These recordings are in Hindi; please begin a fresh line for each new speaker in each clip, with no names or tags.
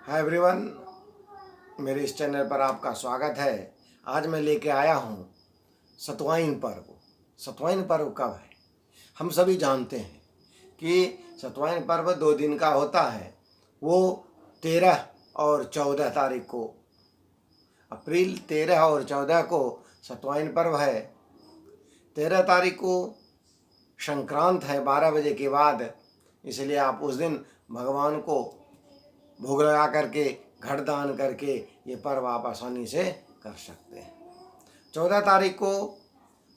हाय एवरीवन, मेरे इस चैनल पर आपका स्वागत है। आज मैं लेके आया हूँ सतुवाईन पर्व। सतुवाईन पर्व कब है? हम सभी जानते हैं कि सतुवाईन पर्व 2 दिन का होता है। वो 13 और 14 तारीख को, अप्रैल 13 और 14 को सतुवाईन पर्व है। 13 तारीख को संक्रांत है 12 बजे के बाद, इसलिए आप उस दिन भगवान को भोग लगा करके घट दान करके ये पर्व आप आसानी से कर सकते हैं। 14 तारीख को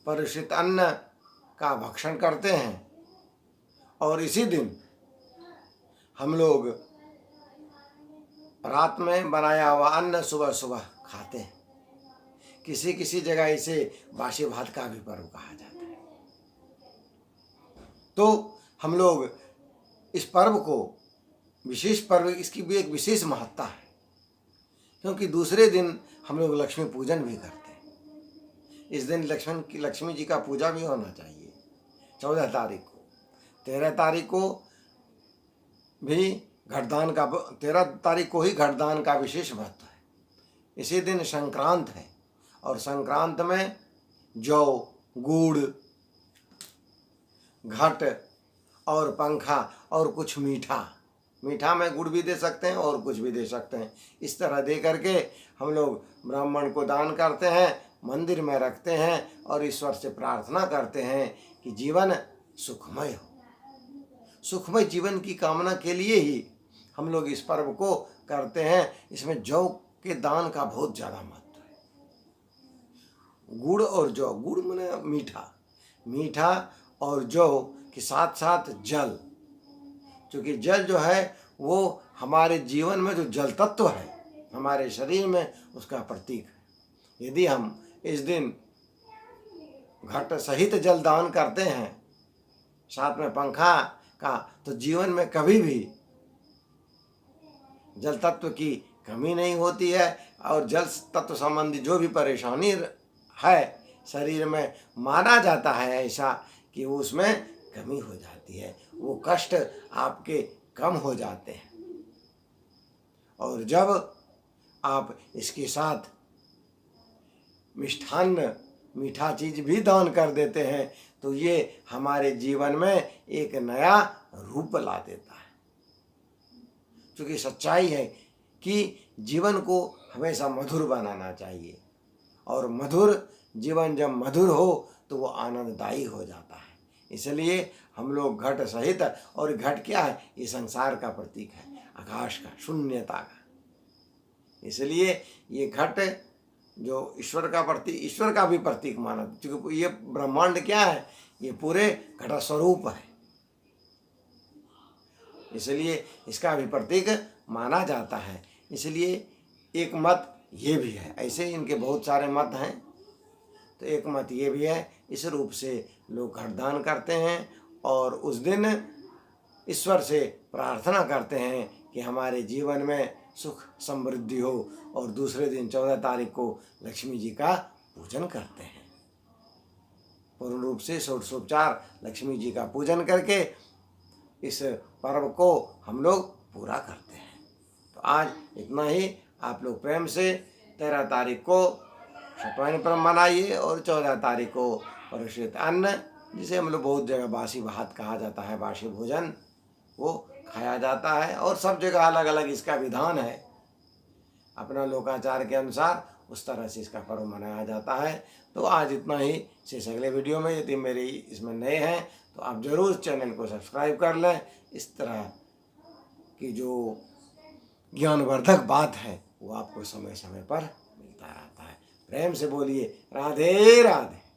परिष्कृत अन्न का भक्षण करते हैं और इसी दिन हम लोग रात में बनाया हुआ अन्न सुबह सुबह खाते हैं। किसी किसी जगह इसे बासी भात का भी पर्व कहा जाता है। तो हम लोग इस पर्व को विशेष पर्व, इसकी भी एक विशेष महत्ता है, क्योंकि दूसरे दिन हम लोग लक्ष्मी पूजन भी करते हैं। इस दिन लक्ष्मी जी का पूजा भी होना चाहिए। 14 तारीख को, 13 तारीख को भी घटदान का, 13 तारीख को ही घटदान का विशेष महत्व है। इसी दिन संक्रांत है और संक्रांत में जौ, गुड़, घट और पंखा और कुछ मीठा में गुड़ भी दे सकते हैं और कुछ भी दे सकते हैं। इस तरह दे करके हम लोग ब्राह्मण को दान करते हैं, मंदिर में रखते हैं और ईश्वर से प्रार्थना करते हैं कि जीवन सुखमय हो। सुखमय जीवन की कामना के लिए ही हम लोग इस पर्व को करते हैं। इसमें जौ के दान का बहुत ज़्यादा महत्व है। गुड़ और जौ, गुड़ माने मीठा और जौ के साथ साथ जल, क्योंकि जल जो है वो हमारे जीवन में जो जल तत्व है हमारे शरीर में, उसका प्रतीक है। यदि हम इस दिन घट सहित जल दान करते हैं साथ में पंखा का, तो जीवन में कभी भी जल तत्व की कमी नहीं होती है और जल तत्व संबंधी जो भी परेशानी है शरीर में, माना जाता है ऐसा कि उसमें कमी हो जाती है, वो कष्ट आपके कम हो जाते हैं। और जब आप इसके साथ मिष्ठान्न, मीठा चीज भी दान कर देते हैं तो ये हमारे जीवन में एक नया रूप ला देता है। क्योंकि सच्चाई है कि जीवन को हमेशा मधुर बनाना चाहिए और मधुर जीवन जब मधुर हो तो वो आनंददायी हो जाता है। इसलिए हम लोग घट सहित, और घट क्या है? ये संसार का प्रतीक है, आकाश का, शून्यता का। इसलिए ये घट जो ईश्वर का भी प्रतीक माना, क्योंकि ये ब्रह्मांड क्या है? ये पूरे घट स्वरूप है, इसलिए इसका भी प्रतीक माना जाता है। इसलिए एक मत ये भी है, ऐसे इनके बहुत सारे मत हैं, तो एक मत ये भी है। इस रूप से लोग घटदान करते हैं और उस दिन ईश्वर से प्रार्थना करते हैं कि हमारे जीवन में सुख समृद्धि हो, और दूसरे दिन 14 तारीख को लक्ष्मी जी का पूजन करते हैं। पूर्ण रूप से षोडशोपचार लक्ष्मी जी का पूजन करके इस पर्व को हम लोग पूरा करते हैं। तो आज इतना ही। आप लोग प्रेम से 13 तारीख को सतुवाईन पर्व मनाइए और 14 तारीख को परिष्कृत अन्न, जिसे हम लोग बहुत जगह बासी भात कहा जाता है, बासी भोजन, वो खाया जाता है। और सब जगह अलग अलग इसका विधान है, अपना लोकाचार के अनुसार उस तरह से इसका पर्व मनाया जाता है। तो आज इतना ही। शेष अगले वीडियो में, यदि मेरी इसमें नए हैं तो आप ज़रूर चैनल को सब्सक्राइब कर लें। इस तरह की जो ज्ञानवर्धक बात है वो आपको समय समय पर मिलता रहता है। प्रेम से बोलिए राधे राधे।